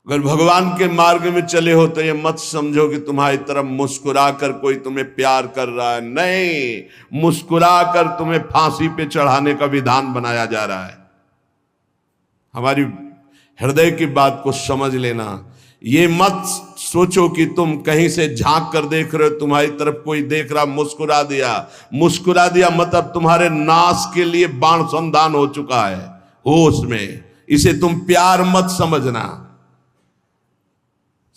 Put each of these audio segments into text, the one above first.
अगर भगवान के मार्ग में चले हो तो ये मत समझो कि तुम्हारी तरफ मुस्कुरा कर कोई तुम्हें प्यार कर रहा है। नहीं, मुस्कुरा कर तुम्हें फांसी पे चढ़ाने का विधान बनाया जा रहा है। हमारी हृदय की बात को समझ लेना। ये मत सोचो कि तुम कहीं से झांक कर देख रहे हो, तुम्हारी तरफ कोई देख रहा, मुस्कुरा दिया। मुस्कुरा दिया मतलब तुम्हारे नाश के लिए बाण संधान हो चुका है होश में। इसे तुम प्यार मत समझना।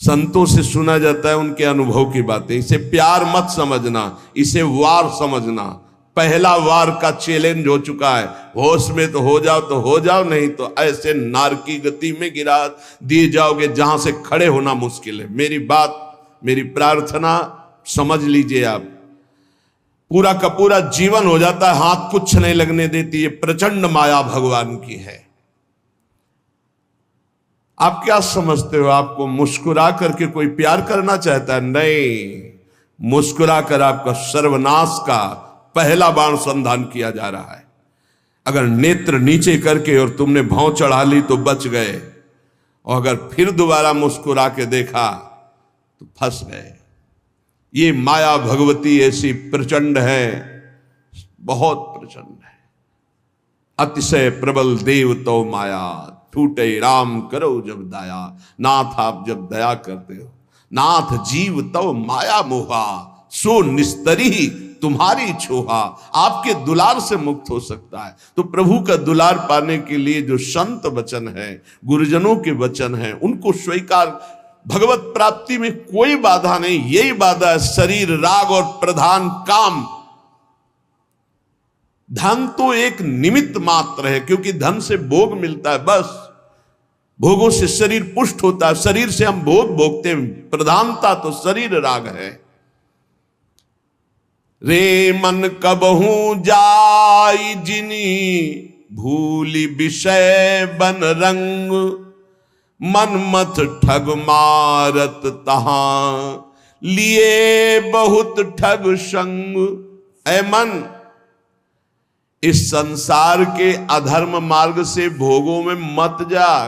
संतों से सुना जाता है उनके अनुभव की बातें। इसे प्यार मत समझना, इसे वार समझना। पहला वार का चैलेंज हो चुका है। होश में तो हो जाओ, नहीं तो ऐसे नारकी गति में गिरा दिए जाओगे जहां से खड़े होना मुश्किल है। मेरी बात, मेरी प्रार्थना समझ लीजिए आप। पूरा का पूरा जीवन हो जाता है, हाथ कुछ नहीं लगने देती। ये प्रचंड माया भगवान की है। आप क्या समझते हो, आपको मुस्कुरा करके कोई प्यार करना चाहता है? नहीं, मुस्कुरा कर आपका सर्वनाश का पहला बाण संधान किया जा रहा है। अगर नेत्र नीचे करके और तुमने भौं चढ़ा ली तो बच गए, और अगर फिर दोबारा मुस्कुरा के देखा तो फंस गए। ये माया भगवती ऐसी प्रचंड है, बहुत प्रचंड है। अतिशय प्रबल देव तो माया, टूटे राम करो जब दया। नाथ आप जब दया करते हो, नाथ जीव तो माया मोहा, सो निस्तरी तुम्हारी छोहा। आपके दुलार से मुक्त हो सकता है। तो प्रभु का दुलार पाने के लिए जो संत वचन है, गुरुजनों के वचन है, उनको स्वीकार। भगवत प्राप्ति में कोई बाधा नहीं, यही बाधा है शरीर, राग और प्रधान काम। धन तो एक निमित्त मात्र है, क्योंकि धन से भोग मिलता है, बस भोगों से शरीर पुष्ट होता है, शरीर से हम भोग भोगते हैं। प्रधानता तो शरीर राग है। रे मन कबहू जाई जिनी, भूली विषय बन रंग। मन मत ठग मारत तहां, लिए बहुत ठग संग। ऐ मन, इस संसार के अधर्म मार्ग से भोगों में मत जा,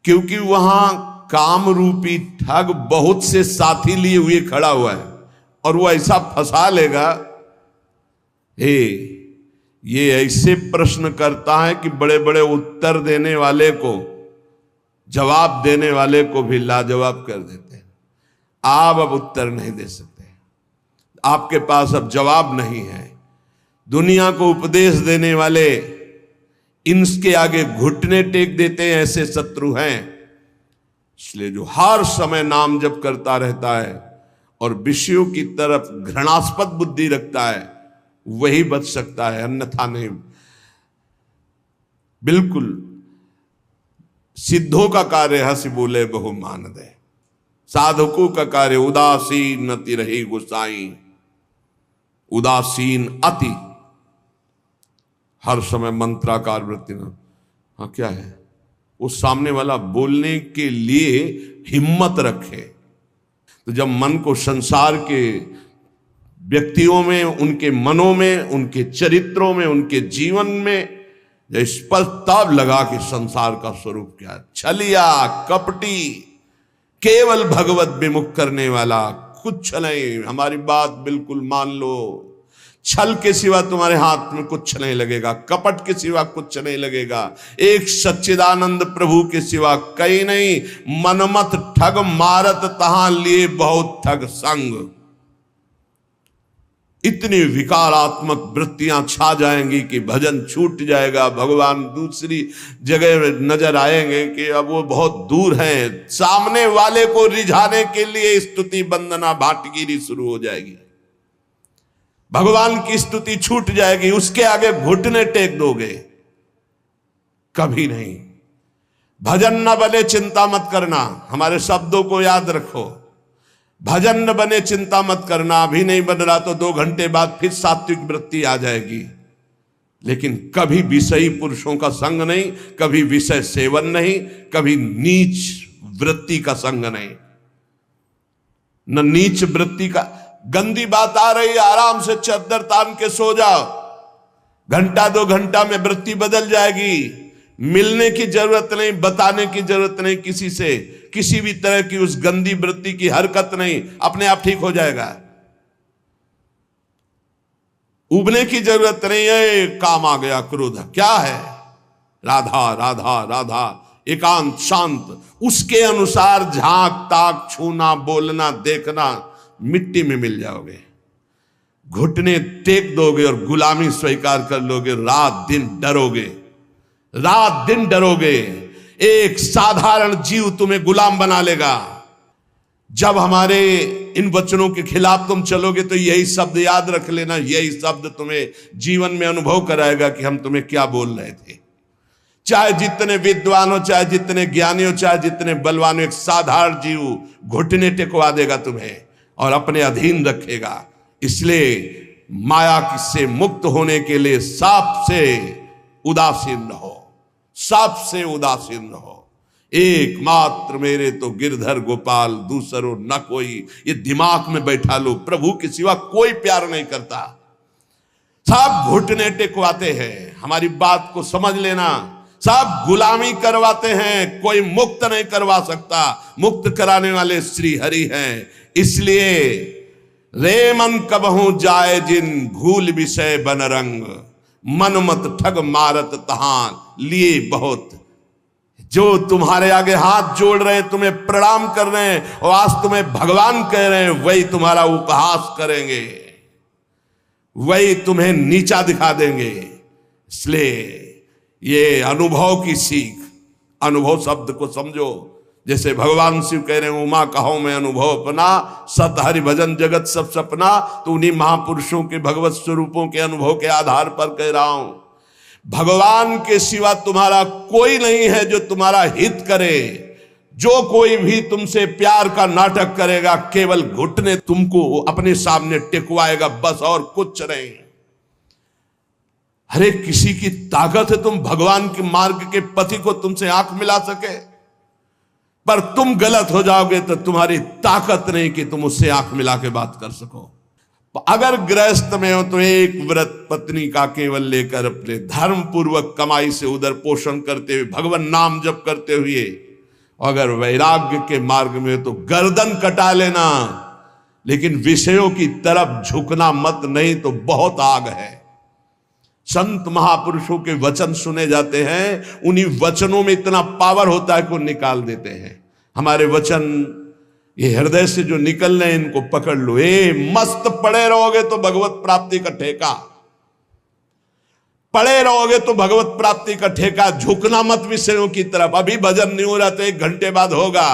क्योंकि वहां काम रूपी ठग बहुत से साथी लिए हुए खड़ा हुआ है, और वो ऐसा फंसा लेगा। हे, ये ऐसे प्रश्न करता है कि बड़े बड़े उत्तर देने वाले को, जवाब देने वाले को भी लाजवाब कर देते हैं। आप अब उत्तर नहीं दे सकते, आपके पास अब जवाब नहीं है। दुनिया को उपदेश देने वाले इनके आगे घुटने टेक देते हैं, ऐसे शत्रु हैं। इसलिए जो हर समय नाम जप करता रहता है और विषयों की तरफ घृणास्पद बुद्धि रखता है, वही बच सकता है, अन्यथा नहीं। बिल्कुल सिद्धों का कार्य हंसी बोले बहु मान दे, साधकों का कार्य उदासीन अति रही गुसाई। उदासीन अति, हर समय मंत्राकार वृत्ति न। हाँ, क्या है वो सामने वाला बोलने के लिए हिम्मत रखे। तो जब मन को संसार के व्यक्तियों में, उनके मनों में, उनके चरित्रों में, उनके जीवन में जब स्पष्ट ताब लगा कि संसार का स्वरूप क्या है, छलिया कपटी, केवल भगवत विमुख करने वाला, कुछ नहीं। हमारी बात बिल्कुल मान लो। छल के सिवा तुम्हारे हाथ में कुछ नहीं लगेगा, कपट के सिवा कुछ नहीं लगेगा, एक सच्चिदानंद प्रभु के सिवा कहीं नहीं। मनमत ठग मारत तहां, लिए बहुत ठग संग। इतनी विकारात्मक वृत्तियां छा जाएंगी कि भजन छूट जाएगा। भगवान दूसरी जगह नजर आएंगे कि अब वो बहुत दूर हैं। सामने वाले को रिझाने के लिए स्तुति वंदना भाटगिरी शुरू हो जाएगी। भगवान की स्तुति छूट जाएगी, उसके आगे घुटने टेक दोगे, कभी नहीं। भजन न बने चिंता मत करना, हमारे शब्दों को याद रखो। भजन न बने चिंता मत करना, अभी नहीं बन रहा तो 2 घंटे बाद फिर सात्विक वृत्ति आ जाएगी। लेकिन कभी विषयी पुरुषों का संग नहीं, कभी विषय सेवन नहीं, कभी नीच वृत्ति का संग नहीं। न नीच वृत्ति का, गंदी बात आ रही है, आराम से चादर तान के सो जाओ, घंटा 2 घंटा में वृत्ति बदल जाएगी। मिलने की जरूरत नहीं, बताने की जरूरत नहीं किसी से, किसी भी तरह की उस गंदी वृत्ति की हरकत नहीं, अपने आप ठीक हो जाएगा। उबने की जरूरत नहीं है। काम आ गया क्रोध, क्या है? राधा राधा राधा, एकांत शांत, उसके अनुसार झांक ताक, छूना, बोलना, देखना, मिट्टी में मिल जाओगे। घुटने टेक दोगे और गुलामी स्वीकार कर लोगे। रात दिन डरोगे, रात दिन डरोगे। एक साधारण जीव तुम्हें गुलाम बना लेगा। जब हमारे इन वचनों के खिलाफ तुम चलोगे तो यही शब्द याद रख लेना, यही शब्द तुम्हें जीवन में अनुभव कराएगा कि हम तुम्हें क्या बोल रहे थे। चाहे जितने विद्वान हो, चाहे जितने ज्ञानी हो, चाहे जितने बलवान हो, एक साधारण जीव घुटने टेकवा देगा तुम्हें और अपने अधीन रखेगा। इसलिए माया से मुक्त होने के लिए सबसे उदासीन रहो, सबसे उदासीन रहो। एकमात्र मेरे तो गिरधर गोपाल, दूसरो न कोई, ये दिमाग में बैठा लो। प्रभु के सिवा कोई प्यार नहीं करता, सब घुटने टेकवाते हैं। हमारी बात को समझ लेना, सब गुलामी करवाते हैं, कोई मुक्त नहीं करवा सकता। मुक्त कराने वाले श्री हरि हैं। इसलिए रे मन कबहू जाए जिन, भूल विषय बन रंग, मन मत ठग मारत तहां लिए बहुत। जो तुम्हारे आगे हाथ जोड़ रहे हैं, तुम्हें प्रणाम कर रहे हैं और आज तुम्हें भगवान कह रहे हैं, वही तुम्हारा उपहास करेंगे, वही तुम्हें नीचा दिखा देंगे। इसलिए ये अनुभव की सीख, अनुभव शब्द को समझो। जैसे भगवान शिव कह रहे हैं, उमा कहो मैं अनुभव अपना, सत हरि भजन जगत सब सपना। तो उन्हीं महापुरुषों के भगवत स्वरूपों के अनुभव के आधार पर कह रहा हूं। भगवान के सिवा तुम्हारा कोई नहीं है जो तुम्हारा हित करे। जो कोई भी तुमसे प्यार का नाटक करेगा, केवल घुटने तुमको अपने सामने टिकवाएगा, बस और कुछ नहीं। हरे किसी की ताकत है तुम भगवान के मार्ग के पति को तुमसे आंख मिला सके, पर तुम गलत हो जाओगे तो तुम्हारी ताकत नहीं कि तुम उससे आंख मिला के बात कर सको। अगर गृहस्थ में हो तो एक व्रत पत्नी का केवल लेकर अपने धर्म पूर्वक कमाई से उधर पोषण करते हुए, भगवान नाम जप करते हुए। अगर वैराग्य के मार्ग में हो तो गर्दन कटा लेना, लेकिन विषयों की तरफ झुकना मत, नहीं तो बहुत आग है। संत महापुरुषों के वचन सुने जाते हैं, उन्हीं वचनों में इतना पावर होता है कि वो निकाल देते हैं। हमारे वचन ये हृदय से जो निकल रहे हैं, इनको पकड़ लो। मस्त पड़े रहोगे तो भगवत प्राप्ति का ठेका, पड़े रहोगे तो भगवत प्राप्ति का ठेका। झुकना मत विषयों की तरफ। अभी भजन नहीं हो रहा तो 1 घंटे बाद होगा।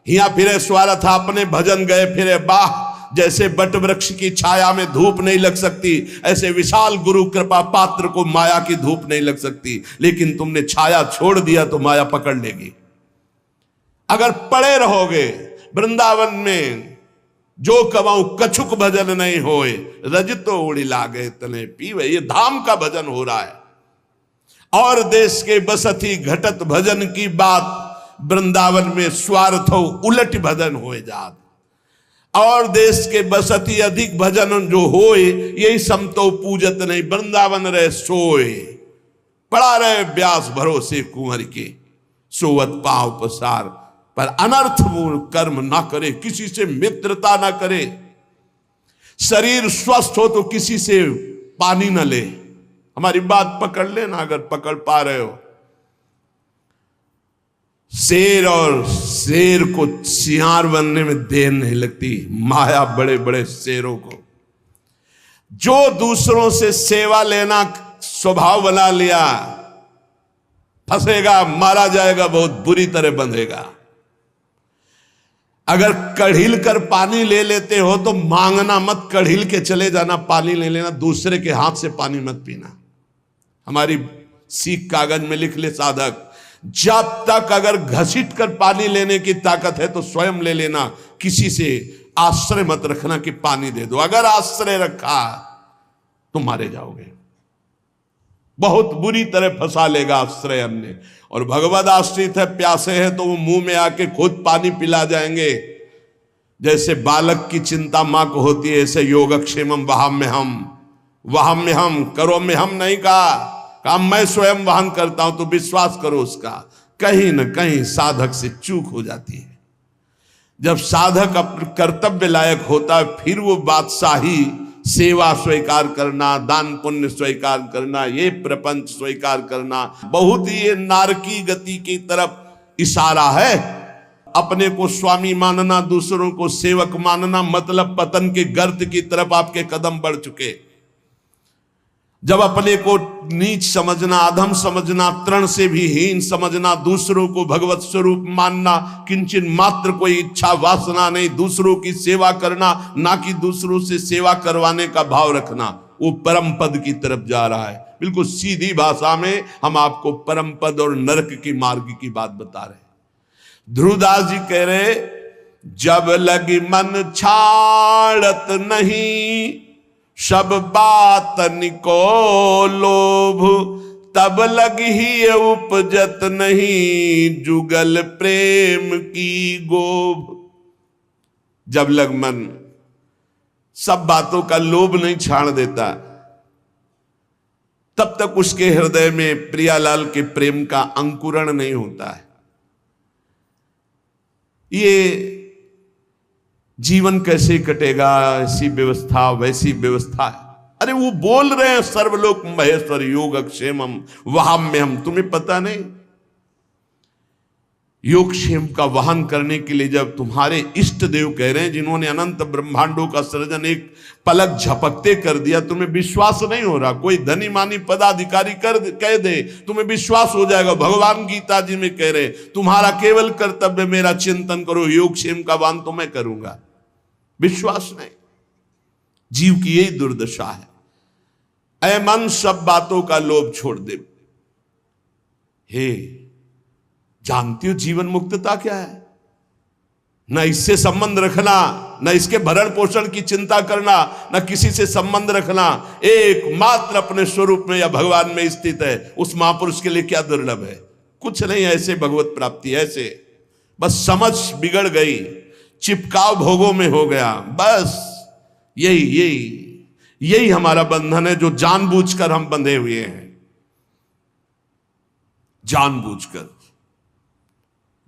हिया फिरे स्वार्थ था, अपने भजन गए फिरे बाह। जैसे बट वृक्ष की छाया में धूप नहीं लग सकती, ऐसे विशाल गुरु कृपा पात्र को माया की धूप नहीं लग सकती। लेकिन तुमने छाया छोड़ दिया तो माया पकड़ लेगी। अगर पड़े रहोगे वृंदावन में, जो कमाऊं कछुक भजन नहीं होए, रजतो उड़ी लागे तने पीवे। ये धाम का भजन हो रहा है। और देश के बसती घटत भजन की बात, वृंदावन में स्वार्थो उलट भजन होए जात। और देश के बसती अधिक भजन जो होए, यही समतो पूजत नहीं, वृंदावन रहे सोए। पड़ा रहे व्यास भरोसे कुंवर के, सोवत पांव पसार। पर अनर्थ कर्म ना करे, किसी से मित्रता ना करे। शरीर स्वस्थ हो तो किसी से पानी ना ले। हमारी बात पकड़ लेना अगर पकड़ पा रहे हो। शेर और शेर को सियार बनने में देर नहीं लगती। माया बड़े बड़े शेरों को, जो दूसरों से सेवा लेना स्वभाव बना लिया, फंसेगा, मारा जाएगा, बहुत बुरी तरह बंधेगा। अगर कढ़िल कर पानी ले लेते हो तो मांगना मत, कढ़िल के चले जाना, पानी ले लेना। दूसरे के हाथ से पानी मत पीना। हमारी सीख कागज में लिख ले साधक, जब तक अगर घसीट कर पानी लेने की ताकत है तो स्वयं ले लेना। किसी से आश्रय मत रखना कि पानी दे दो। अगर आश्रय रखा तो मारे जाओगे, बहुत बुरी तरह फंसा लेगा आश्रय अन्य। और भगवद आश्रित है, प्यासे है तो वो मुंह में आके खुद पानी पिला जाएंगे। जैसे बालक की चिंता मां को होती है, ऐसे योगक्षेमम वहां में हम, वहां में हम, करो में हम नहीं कहा। काम मैं स्वयं वहन करता हूं, तो विश्वास करो उसका कहीं न कहीं साधक से चूक हो जाती है। जब साधक अपने कर्तव्य लायक होता है, फिर वो बादशाही, सेवा स्वीकार करना, दान पुण्य स्वीकार करना, ये प्रपंच स्वीकार करना, बहुत ही ये नारकी गति की तरफ इशारा है। अपने को स्वामी मानना, दूसरों को सेवक मानना, मतलब पतन के गर्त की तरफ आपके कदम बढ़ चुके। जब अपने को नीच समझना, अधम समझना, तृण से भी हीन समझना, दूसरों को भगवत स्वरूप मानना, किंचन मात्र कोई इच्छा वासना नहीं, दूसरों की सेवा करना, ना कि दूसरों से सेवा करवाने का भाव रखना, वो परम पद की तरफ जा रहा है। बिल्कुल सीधी भाषा में हम आपको परम पद और नरक की मार्ग की बात बता रहे हैं। ध्रुवदास जी कह रहे, जब लगी मन छाड़त नहीं, सब बातन को लोभ, तब लगी ही उपजत नहीं, जुगल प्रेम की गोभ। जब लग मन सब बातों का लोभ नहीं छाड़ देता, तब तक उसके हृदय में प्रियालाल के प्रेम का अंकुरण नहीं होता है। ये जीवन कैसे कटेगा, ऐसी व्यवस्था वैसी व्यवस्था है। अरे वो बोल रहे हैं सर्वलोक महेश्वर योग क्षेमम वहाम में हम, तुम्हें पता नहीं? योग क्षेम का वाहन करने के लिए जब तुम्हारे इष्ट देव कह रहे हैं, जिन्होंने अनंत ब्रह्मांडों का सृजन एक पलक झपकते कर दिया, तुम्हें विश्वास नहीं हो रहा? कोई धनी मानी पदाधिकारी कह दे, तुम्हें विश्वास हो जाएगा। भगवान गीता जी में कह रहे, तुम्हारा केवल कर्तव्य मेरा चिंतन करो, योग क्षेम का वाहन तो मैं करूंगा। विश्वास नहीं, जीव की यही दुर्दशा है। ऐ मन सब बातों का लोभ छोड़ दे। हे, जानती हो जीवन मुक्तता क्या है? न इससे संबंध रखना, न इसके भरण पोषण की चिंता करना, न किसी से संबंध रखना, एकमात्र अपने स्वरूप में या भगवान में स्थित है। उस महापुरुष के लिए क्या दुर्लभ है? कुछ नहीं, ऐसे भगवत प्राप्ति, ऐसे बस समझ बिगड़ गई, चिपकाव भोगों में हो गया। बस यही हमारा बंधन है, जो जानबूझकर हम बंधे हुए हैं। जानबूझकर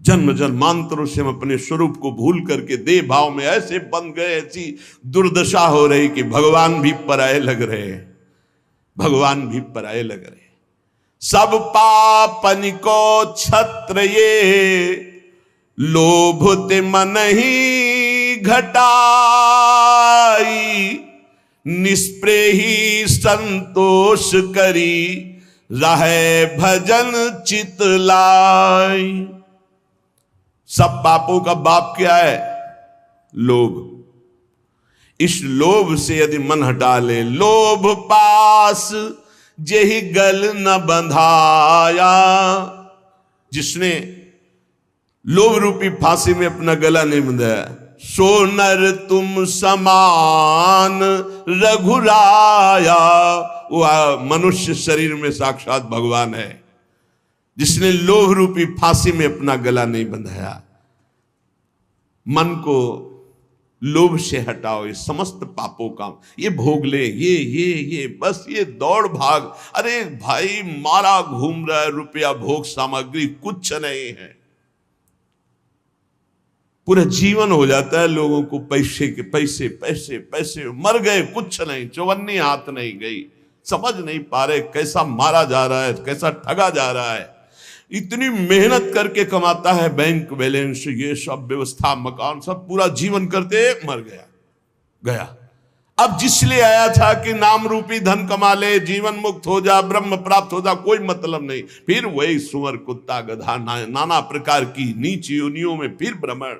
जन्म जन्मांतरों से हम अपने स्वरूप को भूल करके देह भाव में ऐसे बंध गए, ऐसी दुर्दशा हो रही कि भगवान भी पराये लग रहे हैं, भगवान भी पराये लग रहे हैं। सब पापन को छत्र ये, लोभ ते मन ही घटाई, निष्प्रेही संतोष करी, रहे भजन चित लाई। सब पापों का बाप क्या है? लोभ। इस लोभ से यदि मन हटा ले, लोभ पास जेहि गल न बंधाया, जिसने लोभ रूपी फांसी में अपना गला नहीं बंधाया, सो नर तुम समान रघुराया। वो मनुष्य शरीर में साक्षात भगवान है, जिसने लोभ रूपी फांसी में अपना गला नहीं बंधाया। मन को लोभ से हटाओ, ये समस्त पापों का ये भोग ले, ये बस ये दौड़ भाग। अरे भाई, मारा घूम रहा है, रुपया भोग सामग्री कुछ नहीं है। पूरा जीवन हो जाता है लोगों को पैसे के पैसे पैसे पैसे, मर गए कुछ नहीं, चौवन्नी हाथ नहीं गई। समझ नहीं पा रहे कैसा मारा जा रहा है, कैसा ठगा जा रहा है। इतनी मेहनत करके कमाता है, बैंक बैलेंस, ये सब व्यवस्था, मकान, सब पूरा जीवन करते मर गया। अब जिसलिए आया था कि नाम रूपी धन कमा ले, जीवन मुक्त हो जा, ब्रह्म प्राप्त हो जा, कोई मतलब नहीं। फिर वही सुअर, कुत्ता, गधा, नाना प्रकार की नीच योनियों में फिर भ्रमण।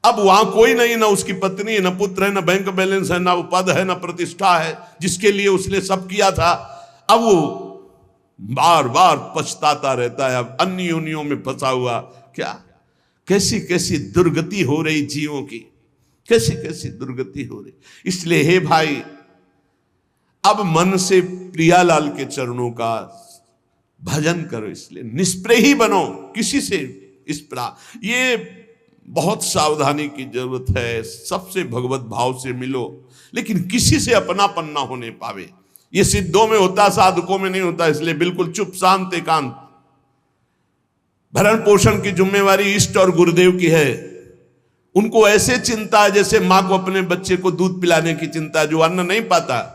अब वहां कोई नहीं, ना उसकी पत्नी है, ना पुत्र है, ना बैंक बैलेंस है, ना पद है, ना प्रतिष्ठा है, जिसके लिए उसने सब किया था। अब वो बार बार पछताता रहता है, अब अन्य योनियों में फंसा हुआ। क्या कैसी कैसी दुर्गति हो रही जीवों की, कैसी कैसी दुर्गति हो रही। इसलिए हे भाई, अब मन से प्रियालाल के चरणों का भजन करो। इसलिए निष्प्रेही बनो, किसी से इस प्रकार, ये बहुत सावधानी की जरूरत है। सबसे भगवत भाव से मिलो, लेकिन किसी से अपनापन ना होने पावे। ये सिद्धों में होता, साधकों में नहीं होता। इसलिए बिल्कुल चुप शांत एकांत। भरण पोषण की जिम्मेवारी इष्ट और गुरुदेव की है। उनको ऐसे चिंता है जैसे मां को अपने बच्चे को दूध पिलाने की चिंता है। जो अन्न नहीं पाता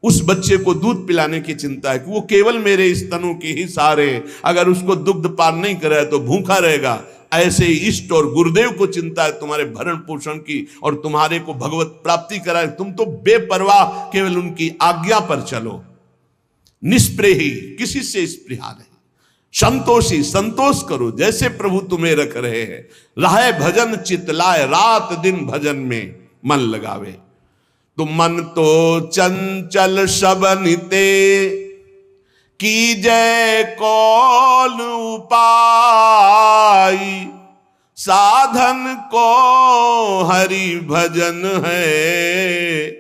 उस बच्चे को दूध पिलाने की चिंता है कि वो केवल मेरे स्तनों की ही सहारे, अगर उसको दुग्ध पान नहीं करे तो भूखा रहेगा। ऐसे ही इष्ट और गुरुदेव को चिंता है तुम्हारे भरण पोषण की और तुम्हारे को भगवत प्राप्ति कराए। तुम तो बेपरवाह केवल उनकी आज्ञा पर चलो, निष्प्रेही, किसी से स्पृहा नहीं, संतोषी, संतोष करो जैसे प्रभु तुम्हें रख रहे हैं। राहे भजन चितलाए, रात दिन भजन में मन लगावे। तो मन तो चंचल सबनिते, की जय कौन उपाय, साधन को हरि भजन है,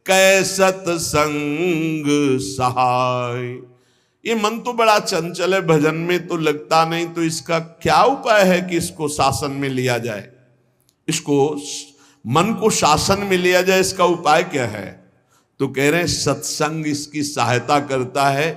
कै सत्संग सहाय। ये मन तो बड़ा चंचल है, भजन में तो लगता नहीं, तो इसका क्या उपाय है कि इसको शासन में लिया जाए? इसको मन को शासन में लिया जाए, इसका उपाय क्या है? तो कह रहे हैं सत्संग इसकी सहायता करता है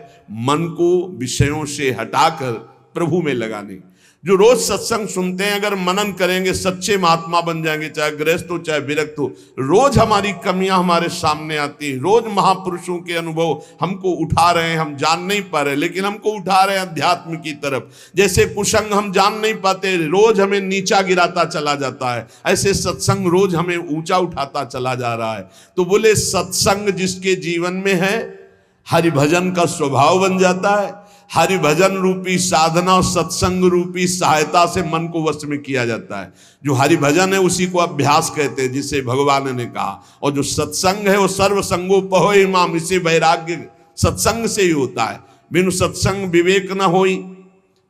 मन को विषयों से हटाकर प्रभु में लगाने। जो रोज सत्संग सुनते हैं अगर मनन करेंगे सच्चे महात्मा बन जाएंगे, चाहे गृहस्थ हो चाहे विरक्त हो। रोज हमारी कमियां हमारे सामने आती हैं, रोज महापुरुषों के अनुभव हमको उठा रहे हैं। हम जान नहीं पा रहे लेकिन हमको उठा रहे हैं अध्यात्म की तरफ। जैसे कुसंग हम जान नहीं पाते, रोज हमें नीचा गिराता चला जाता है, ऐसे सत्संग रोज हमें ऊंचा उठाता चला जा रहा है। तो बोले सत्संग जिसके जीवन में है हरि भजन का स्वभाव बन जाता है। हरि भजन रूपी साधना और सत्संग रूपी सहायता से मन को वश में किया जाता है। जो हरि भजन है उसी को अभ्यास कहते हैं, जिसे भगवान ने कहा। और जो सत्संग है वो सर्व संगो पहो इमाम, इसे वैराग्य सत्संग से ही होता है। बिनु सत्संग विवेक न होई,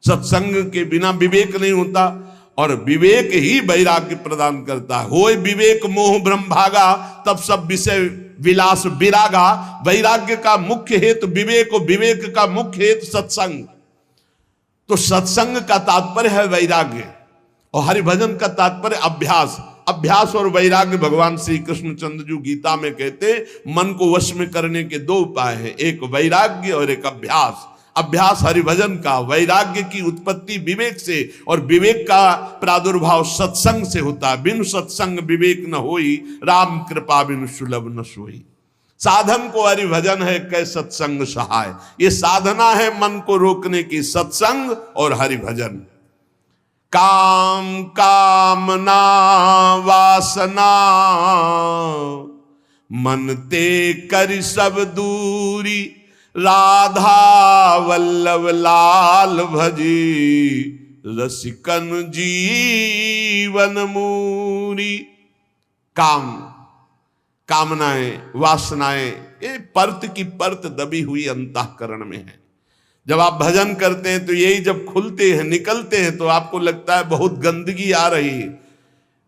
सत्संग के बिना विवेक नहीं होता, और विवेक ही वैराग्य प्रदान करता है। होय विवेक मोह ब्रह्म भागा, तब सब विषय विलास विरागा। वैराग्य का मुख्य हेतु विवेक और विवेक का मुख्य हेतु सत्संग। तो सत्संग का तात्पर्य है वैराग्य और हरिभजन का तात्पर्य अभ्यास। अभ्यास और वैराग्य भगवान श्री कृष्णचंद्र जी गीता में कहते मन को वश में करने के दो उपाय हैं, एक वैराग्य और एक अभ्यास। अभ्यास हरिभजन का, वैराग्य की उत्पत्ति विवेक से और विवेक का प्रादुर्भाव सत्संग से होता है। बिनु सत्संग विवेक न होई, राम कृपा बिनु सुलभ न सोई। साधन को हरिभजन है, कै सत्संग सहाय। ये साधना है मन को रोकने की, सत्संग और हरिभजन। काम कामना वासना, मन ते कर सब दूरी, राधा वल्लभ लाल भजी, रसिकन जीवन मूरी। काम, कामनाएं, वासनाएं, ये परत की परत दबी हुई अंतःकरण में है। जब आप भजन करते हैं तो यही जब खुलते हैं, निकलते हैं, तो आपको लगता है बहुत गंदगी आ रही है,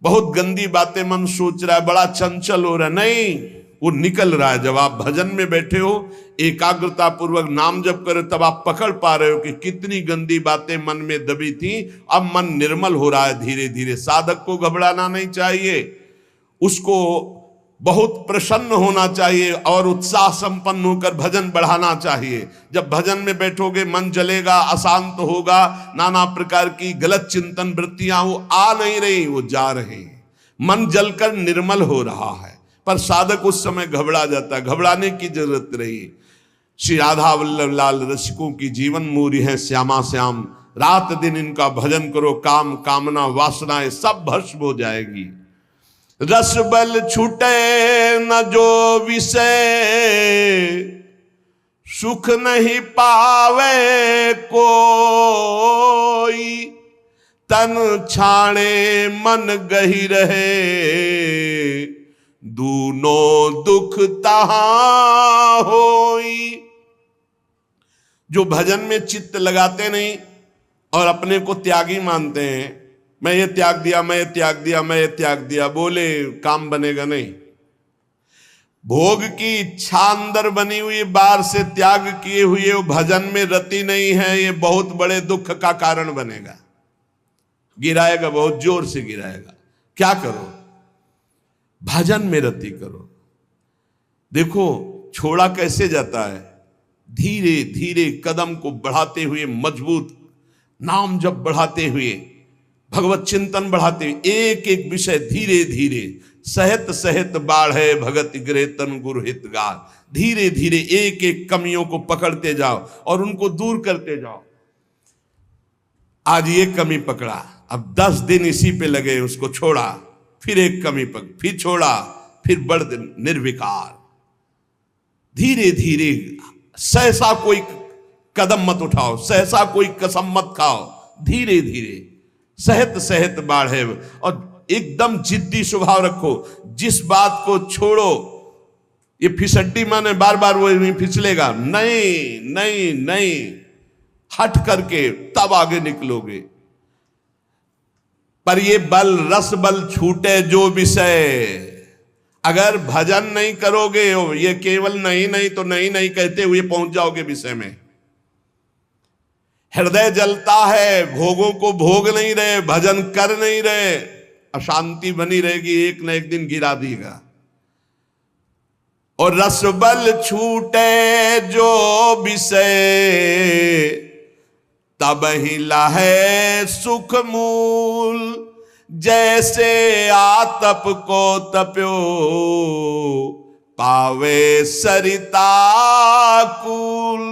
बहुत गंदी बातें मन सोच रहा है, बड़ा चंचल हो रहा है। नहीं, वो निकल रहा है। जब आप भजन में बैठे हो, एकाग्रता पूर्वक नाम जप करो, तब आप पकड़ पा रहे हो कि कितनी गंदी बातें मन में दबी थी, अब मन निर्मल हो रहा है धीरे धीरे। साधक को घबराना नहीं चाहिए, उसको बहुत प्रसन्न होना चाहिए और उत्साह संपन्न होकर भजन बढ़ाना चाहिए। जब भजन में बैठोगे मन जलेगा, अशांत होगा, नाना प्रकार की गलत चिंतन वृत्तियां वो आ नहीं रही, वो जा रहे हैं। मन जलकर निर्मल हो रहा है, पर साधक उस समय घबरा जाता है। घबराने की जरूरत रही। श्री राधा वल्लभ लाल रसिकों की जीवन मूरी है श्यामा श्याम। रात दिन इनका भजन करो, काम कामना वासनाएं सब भस्म हो जाएगी। रस बल छूटे न जो विषय, सुख नहीं पावे कोई, तन छाणे मन गही रहे, दूनों दुख तहां होई। जो भजन में चित्त लगाते नहीं और अपने को त्यागी मानते हैं, मैं ये त्याग दिया, मैं ये त्याग दिया, मैं ये त्याग दिया, बोले काम बनेगा नहीं। भोग की इच्छा अंदर बनी हुई, बाहर से त्याग किए हुए वो भजन में रति नहीं है, ये बहुत बड़े दुख का कारण बनेगा। गिराएगा, बहुत जोर से गिराएगा। क्या करो? भजन में रति करो। देखो छोड़ा कैसे जाता है? धीरे धीरे कदम को बढ़ाते हुए, मजबूत नाम जब बढ़ाते हुए, भगवत चिंतन बढ़ाते हुए, एक एक विषय धीरे धीरे, सहत सहत बाढ़े भगत गिरे तन गुरु हितगार, धीरे धीरे एक एक कमियों को पकड़ते जाओ और उनको दूर करते जाओ। आज ये कमी पकड़ा, अब 10 दिन इसी पे लगे, उसको छोड़ा, फिर एक कमी पकड़, फिर छोड़ा, फिर बढ़ निर्विकार। धीरे धीरे, सहसा कोई कदम मत उठाओ, सहसा कोई कसम मत खाओ, धीरे धीरे सहत सहत बाढ़े। और एकदम जिद्दी स्वभाव रखो, जिस बात को छोड़ो, ये फिसड्डी माने बार बार वो नहीं फिसलेगा, नहीं नहीं नहीं, हट करके तब आगे निकलोगे। पर ये बल रस बल छूटे जो विषय, अगर भजन नहीं करोगे, ये केवल नहीं नहीं तो नहीं नहीं कहते हुए पहुंच जाओगे विषय में। हृदय जलता है, भोगों को भोग नहीं रहे, भजन कर नहीं रहे, अशांति बनी रहेगी, एक न एक दिन गिरा देगा। और रस बल छूटे जो विषय, तब ही लहे सुख मूल, जैसे आतप को तप्यो, पावे सरिता कूल।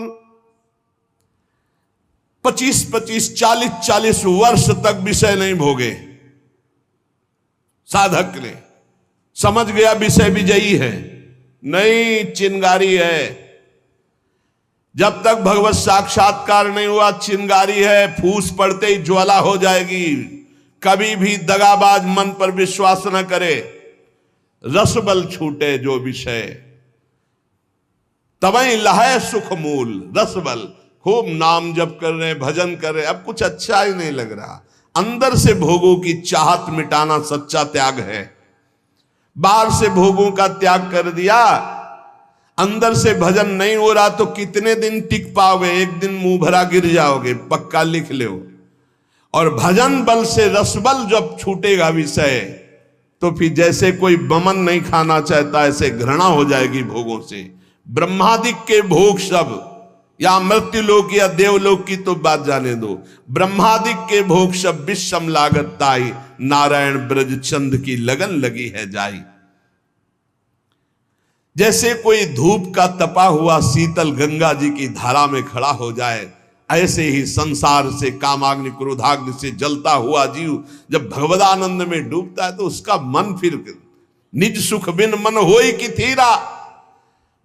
25-25, 40-40 वर्ष तक विषय नहीं भोगे साधक ने, समझ गया विषय विजयी है, नहीं चिंगारी है। जब तक भगवत साक्षात्कार नहीं हुआ चिंगारी है, फूस पड़ते ही ज्वाला हो जाएगी। कभी भी दगाबाज मन पर विश्वास न करे। रस बल छूटे जो विषय, तबई लहे सुख मूल। रस बल, खूब नाम जप कर रहे, भजन कर रहे, अब कुछ अच्छा ही नहीं लग रहा। अंदर से भोगों की चाहत मिटाना सच्चा त्याग है। बाहर से भोगों का त्याग कर दिया, अंदर से भजन नहीं हो रहा तो कितने दिन टिक पाओगे? एक दिन मुंह भरा गिर जाओगे, पक्का लिख लो। और भजन बल से रसबल जब छूटेगा विषय, तो फिर जैसे कोई बमन नहीं खाना चाहता, ऐसे घृणा हो जाएगी भोगों से। ब्रह्मादिक के भोग सब, या मृत्युलोक या देवलोक की तो बात जाने दो, ब्रह्मादिक के भोग सब विषम लागत ताई, नारायण ब्रज चंद की लगन लगी है जाई। जैसे कोई धूप का तपा हुआ शीतल गंगा जी की धारा में खड़ा हो जाए, ऐसे ही संसार से कामाग्नि क्रोधाग्नि से जलता हुआ जीव जब भगवदानंद में डूबता है, तो उसका मन फिर निज सुख बिन मन होई कि थीरा।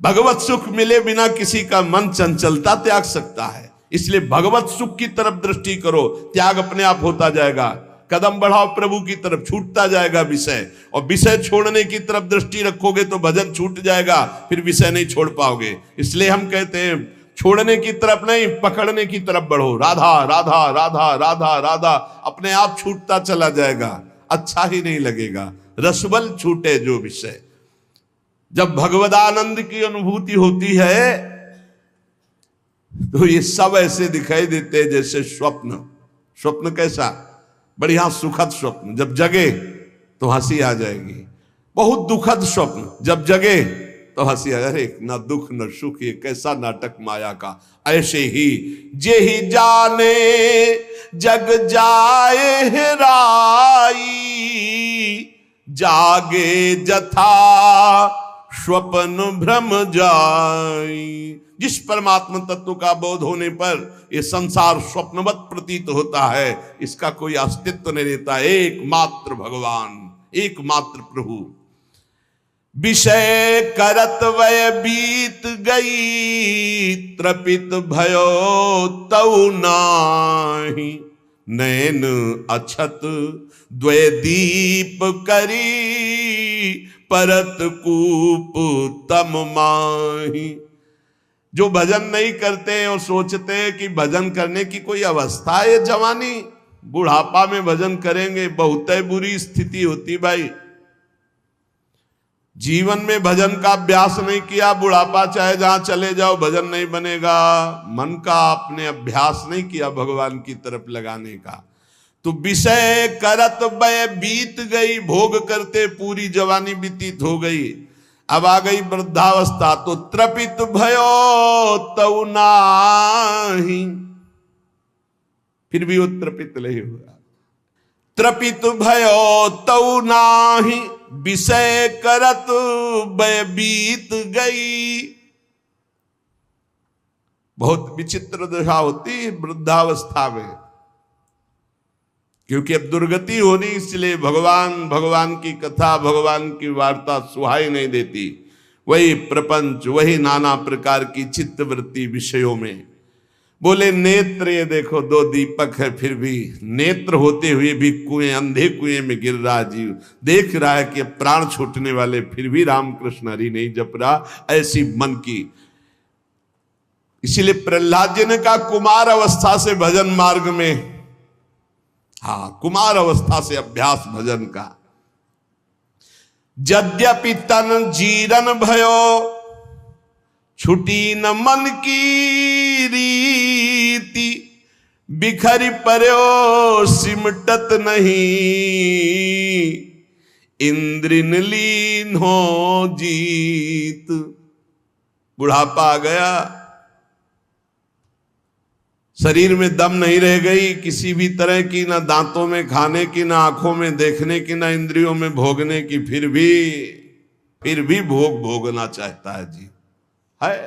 भगवत सुख मिले बिना किसी का मन चंचलता त्याग सकता है। इसलिए भगवत सुख की तरफ दृष्टि करो, त्याग अपने आप होता जाएगा। कदम बढ़ाओ प्रभु की तरफ, छूटता जाएगा विषय। और विषय छोड़ने की तरफ दृष्टि रखोगे तो भजन छूट जाएगा, फिर विषय नहीं छोड़ पाओगे। इसलिए हम कहते हैं छोड़ने की तरफ नहीं, पकड़ने की तरफ बढ़ो। राधा राधा राधा राधा राधा, अपने आप छूटता चला जाएगा, अच्छा ही नहीं लगेगा। रसबल छूटे जो विषय। जब भगवदानंद की अनुभूति होती है तो ये सब ऐसे दिखाई देते हैं जैसे स्वप्न। स्वप्न कैसा? बढ़िया सुखद स्वप्न, जब जगे तो हंसी आ जाएगी। बहुत दुखद स्वप्न, जब जगे तो हंसी आ जाए, ना दुख न सुख, ये कैसा नाटक माया का। ऐसे ही जे ही जाने जग जाए हेराई, जागे जथा स्वप्न भ्रम जाई। जिस परमात्मा तत्व का बोध होने पर यह संसार स्वप्नवत प्रतीत होता है, इसका कोई अस्तित्व नहीं रहता। एकमात्र भगवान, एकमात्र प्रभु। विषय करत वय बीत गई, त्रपित भयो तऊ नाही। नैन अछत द्वय दीप करी, परत कूप तम माही। जो भजन नहीं करते और सोचते हैं कि भजन करने की कोई अवस्था है, जवानी बुढ़ापा में भजन करेंगे, बहुत बुरी स्थिति होती भाई। जीवन में भजन का अभ्यास नहीं किया, बुढ़ापा चाहे जहां चले जाओ भजन नहीं बनेगा। मन का आपने अभ्यास नहीं किया भगवान की तरफ लगाने का, तो विषय करत बय बीत गई। भोग करते पूरी जवानी व्यतीत हो गई। अब आ गई वृद्धावस्था तो त्रपित भयो तऊ नाही, फिर भी वो त्रपित नहीं हुआ। त्रपित भयो तऊ नाही, विषय करत बय बीत गई। बहुत विचित्र दशा होती है वृद्धावस्था में, क्योंकि अब दुर्गति होनी, इसलिए भगवान की कथा, भगवान की वार्ता सुहाई नहीं देती। वही प्रपंच, वही नाना प्रकार की चित्तवृत्ति विषयों में। बोले नेत्र, ये देखो दो दीपक है, फिर भी नेत्र होते हुए भी कुएं, अंधे कुएं में गिर रहा जीव, देख रहा है कि प्राण छूटने वाले, फिर भी रामकृष्ण हरि नहीं जप रहा। ऐसी मन की, इसीलिए प्रहलाद जी ने कहा कुमार अवस्था से भजन मार्ग में, हाँ कुमार अवस्था से अभ्यास भजन का। यद्यपि तन जीरन भयो, छुटी न मन की रीति, बिखरी पर्यो सिमटत नहीं, इंद्रिन लीन हो जीत। बुढ़ापा आ गया, शरीर में दम नहीं रह गई किसी भी तरह की, ना दांतों में खाने की, ना आंखों में देखने की, ना इंद्रियों में भोगने की, फिर भी भोग भोगना चाहता है जी, है।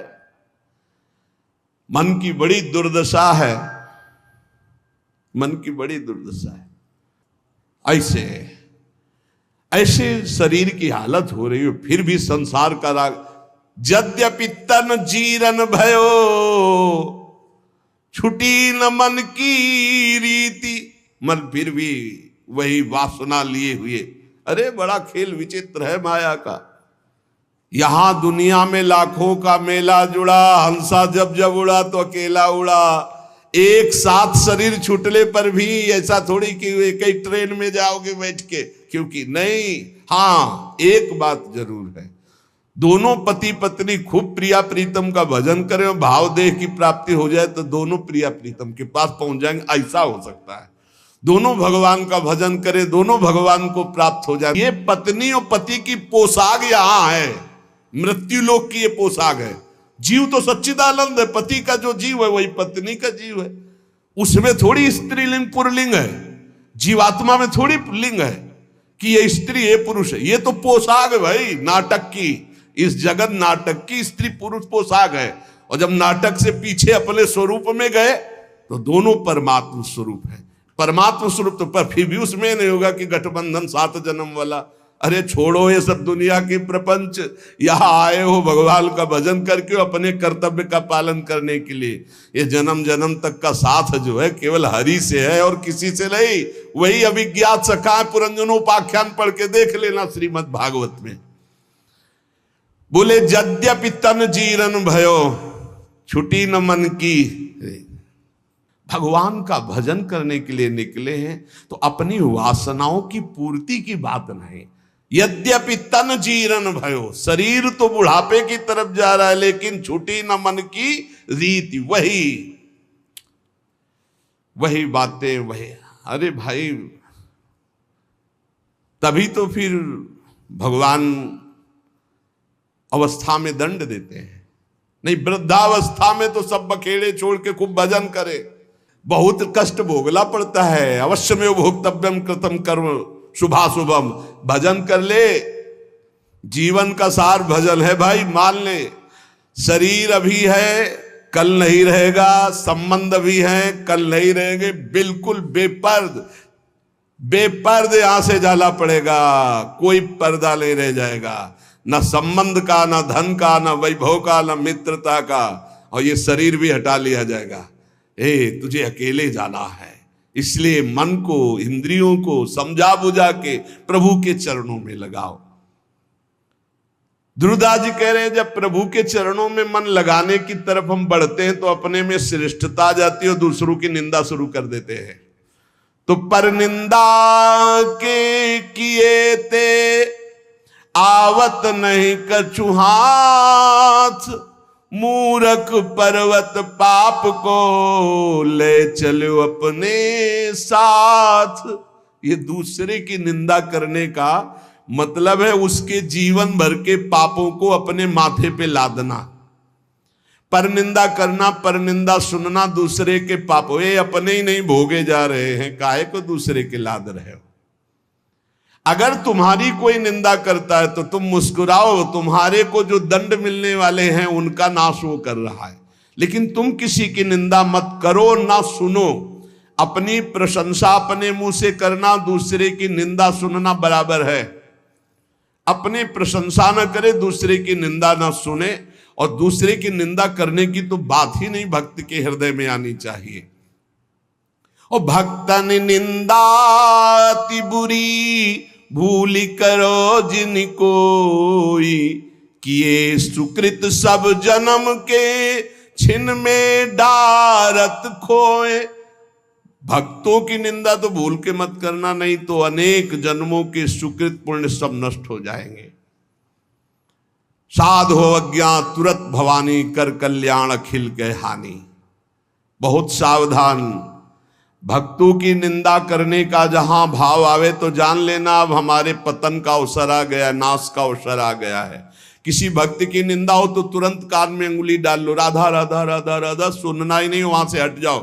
मन की बड़ी दुर्दशा है, मन की बड़ी दुर्दशा है। ऐसे शरीर की हालत हो रही हो, फिर भी संसार का राग। यद्यपि तन जीरन भयो, छुटी न मन की रीति, मन फिर भी वही वासना लिए हुए। अरे बड़ा खेल विचित्र है माया का। यहां दुनिया में लाखों का मेला जुड़ा, हंसा जब जब उड़ा तो अकेला उड़ा। एक साथ शरीर छूटने पर भी ऐसा थोड़ी कि एक ही ट्रेन में जाओगे बैठ के, क्योंकि नहीं। हाँ एक बात जरूर है, दोनों पति पत्नी खूब प्रिया प्रीतम का भजन करें और भाव देह की प्राप्ति हो जाए तो दोनों प्रिया प्रीतम के पास पहुंच जाएंगे, ऐसा हो सकता है। दोनों भगवान का भजन करें, दोनों भगवान को प्राप्त हो जाए। ये पत्नी और पति की पोशाक यहां है, मृत्यु लोक की ये पोशाक है। जीव तो सच्चिदानंद है, पति का जो जीव है वही पत्नी का जीव है। उसमें थोड़ी स्त्रीलिंग पुरलिंग है, जीवात्मा में थोड़ी लिंग है कि ये स्त्री ये पुरुष है। ये तो पोशाक है भाई नाटक की, इस जगत नाटक की स्त्री पुरुष पोशाक है। और जब नाटक से पीछे अपने स्वरूप में गए तो दोनों परमात्मा स्वरूप है। परमात्मा स्वरूप तो पर फिर भी उसमें नहीं होगा कि गठबंधन 7 जन्म वाला। अरे छोड़ो ये सब दुनिया की प्रपंच, यहां आए हो भगवान का भजन करके अपने कर्तव्य का पालन करने के लिए। ये जन्म जन्म तक का साथ जो है केवल हरि से है और किसी से नहीं। वही अभिज्ञात सखा पुरंजनोपाख्यान पढ़ के देख लेना श्रीमद् भागवत में। बोले यद्यपि तन जीरन भयो, छुटी न मन की। भगवान का भजन करने के लिए निकले हैं तो अपनी वासनाओं की पूर्ति की बात नहीं। यद्यपि तन जीरन भयो, शरीर तो बुढ़ापे की तरफ जा रहा है लेकिन छुटी न मन की रीति। वही बातें वही। अरे भाई तभी तो फिर भगवान अवस्था में दंड देते हैं। नहीं वृद्धावस्था में तो सब बखेड़े छोड़ के खूब भजन करे। बहुत कष्ट भोगना पड़ता है। अवश्य में भोक्तव्यम कृतम कर्म शुभाशुभम। भजन कर ले, जीवन का सार भजन है भाई। मान ले शरीर अभी है कल नहीं रहेगा, संबंध भी है कल नहीं रहेंगे। बिल्कुल बेपर्द यहां से जाना पड़ेगा, कोई पर्दा नहीं रह जाएगा, न संबंध का, न धन का, न वैभव का, न मित्रता का। और ये शरीर भी हटा लिया जाएगा। तुझे अकेले जाना है, इसलिए मन को इंद्रियों को समझा बुझा के प्रभु के चरणों में लगाओ। ध्रुवदास जी कह रहे हैं जब प्रभु के चरणों में मन लगाने की तरफ हम बढ़ते हैं तो अपने में श्रेष्ठता आ जाती है और दूसरों की निंदा शुरू कर देते हैं। तो पर निंदा के किए ते आवत नहीं कछु हाथ, मूरख पर्वत पाप को ले चलो अपने साथ। ये दूसरे की निंदा करने का मतलब है उसके जीवन भर के पापों को अपने माथे पे लादना। परनिंदा करना, परनिंदा सुनना, दूसरे के पापों, ये अपने ही नहीं भोगे जा रहे हैं, काहे को दूसरे के लाद रहे हो। अगर तुम्हारी कोई निंदा करता है तो तुम मुस्कुराओ, तुम्हारे को जो दंड मिलने वाले हैं उनका नाश वो कर रहा है। लेकिन तुम किसी की निंदा मत करो, ना सुनो। अपनी प्रशंसा अपने मुंह से करना, दूसरे की निंदा सुनना बराबर है। अपने प्रशंसा न करे, दूसरे की निंदा न सुने, और दूसरे की निंदा करने की तो बात ही नहीं भक्त के हृदय में आनी चाहिए। और भक्तन निंदा अति बुरी भूली करो जिन कोई, किए सुकृत सब जन्म के छिन में डारत खोए। भक्तों की निंदा तो भूल के मत करना, नहीं तो अनेक जन्मों के सुकृत पुण्य सब नष्ट हो जाएंगे। साध हो अज्ञान तुरत भवानी, कर कल्याण अखिल के हानि। बहुत सावधान। भक्तों की निंदा करने का जहां भाव आवे तो जान लेना अब हमारे पतन का अवसर आ गया, नाश का अवसर आ गया है। किसी भक्त की निंदा हो तो तुरंत कान में अंगुली डाल लो, राधा राधा राधा राधा, सुनना ही नहीं, वहां से हट जाओ।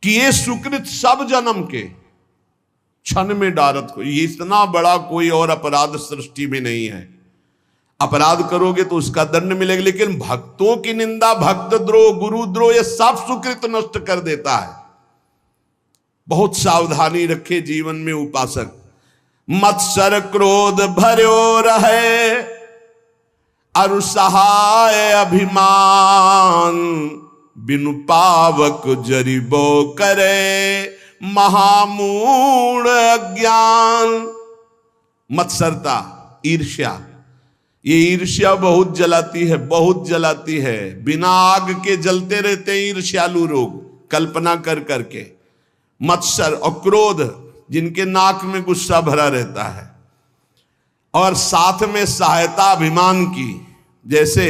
किए सुकृत सब जन्म के क्षण में डारत को, ये इतना बड़ा कोई और अपराध सृष्टि में नहीं है। अपराध करोगे तो उसका दंड मिलेगा, लेकिन भक्तों की निंदा, भक्त द्रोह, गुरु द्रोह, ये सब सुकृत नष्ट कर देता है। बहुत सावधानी रखे जीवन में उपासक। मत्सर क्रोध भर्यो रहे, अरु सहाय अभिमान, बिनु पावक जरिबो करे महामूढ़ अज्ञान। मत्सरता, ईर्ष्या, ये ईर्ष्या बहुत जलाती है, बहुत जलाती है। बिना आग के जलते रहते हैं ईर्ष्यालु लोग, कल्पना कर करके। मत्सर और क्रोध, जिनके नाक में गुस्सा भरा रहता है, और साथ में सहायता अभिमान की, जैसे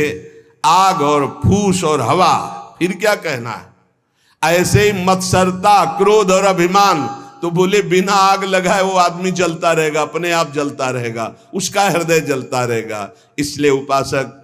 आग और फूस और हवा, फिर क्या कहना है। ऐसे ही मत्सरता, क्रोध और अभिमान, तो बोले बिना आग लगाए वो आदमी जलता रहेगा, अपने आप जलता रहेगा, उसका हृदय जलता रहेगा। इसलिए उपासक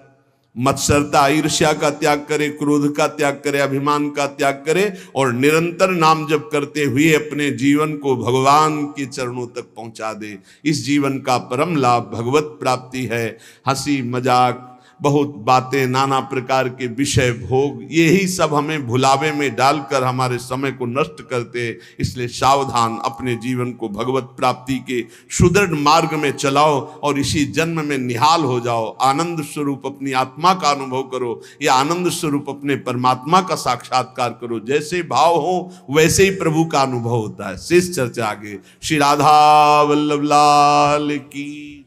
मत्सरता, ईर्ष्या का त्याग करे, क्रोध का त्याग करे, अभिमान का त्याग करे, और निरंतर नाम जप करते हुए अपने जीवन को भगवान के चरणों तक पहुंचा दे। इस जीवन का परम लाभ भगवत प्राप्ति है। हंसी मजाक, बहुत बातें, नाना प्रकार के विषय, भोग, यही सब हमें भुलावे में डालकर हमारे समय को नष्ट करते। इसलिए सावधान, अपने जीवन को भगवत प्राप्ति के सुदृढ़ मार्ग में चलाओ और इसी जन्म में निहाल हो जाओ। आनंद स्वरूप अपनी आत्मा का अनुभव करो, या आनंद स्वरूप अपने परमात्मा का साक्षात्कार करो। जैसे भाव हो वैसे ही प्रभु का अनुभव होता है। शेष चर्चा आगे। श्री राधा वल्लभ लाल की।